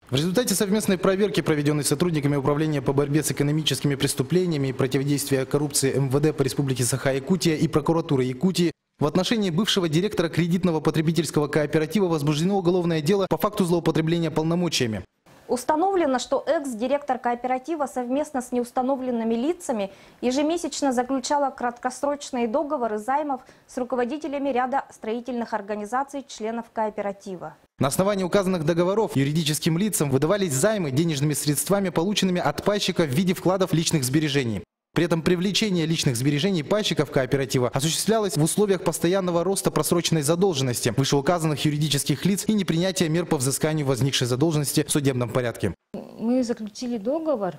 В результате совместной проверки, проведенной сотрудниками Управления по борьбе с экономическими преступлениями и противодействия коррупции МВД по Республике Саха-Якутия и прокуратуры Якутии, в отношении бывшего директора кредитного потребительского кооператива возбуждено уголовное дело по факту злоупотребления полномочиями. Установлено, что экс-директор кооператива совместно с неустановленными лицами ежемесячно заключала краткосрочные договоры займов с руководителями ряда строительных организаций членов кооператива. На основании указанных договоров юридическим лицам выдавались займы денежными средствами, полученными от пайщика в виде вкладов личных сбережений. При этом привлечение личных сбережений пайщиков кооператива осуществлялось в условиях постоянного роста просроченной задолженности вышеуказанных юридических лиц и непринятия мер по взысканию возникшей задолженности в судебном порядке. Мы заключили договор,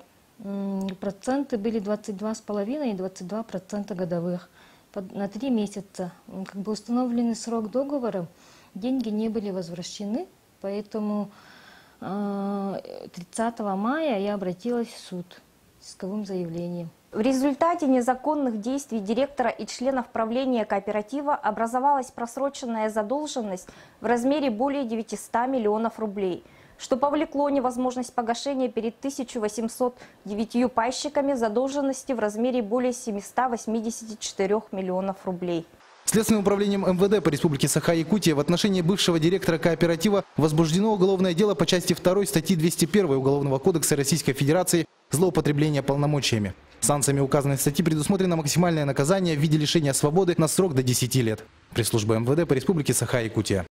проценты были 22,5 и 22% годовых на 3 месяца. Установленный срок договора, деньги не были возвращены, поэтому 30 мая я обратилась в суд с исковым заявлением. В результате незаконных действий директора и членов правления кооператива образовалась просроченная задолженность в размере более 900 миллионов рублей, что повлекло невозможность погашения перед 1809 пайщиками задолженности в размере более 784 миллионов рублей. Следственным управлением МВД по Республике Саха-Якутия в отношении бывшего директора кооператива возбуждено уголовное дело по части 2 статьи 201 Уголовного кодекса Российской Федерации «Злоупотребление полномочиями». Санкциями указанной статьи предусмотрено максимальное наказание в виде лишения свободы на срок до 10 лет. Пресс-служба МВД по Республике Саха-Якутия.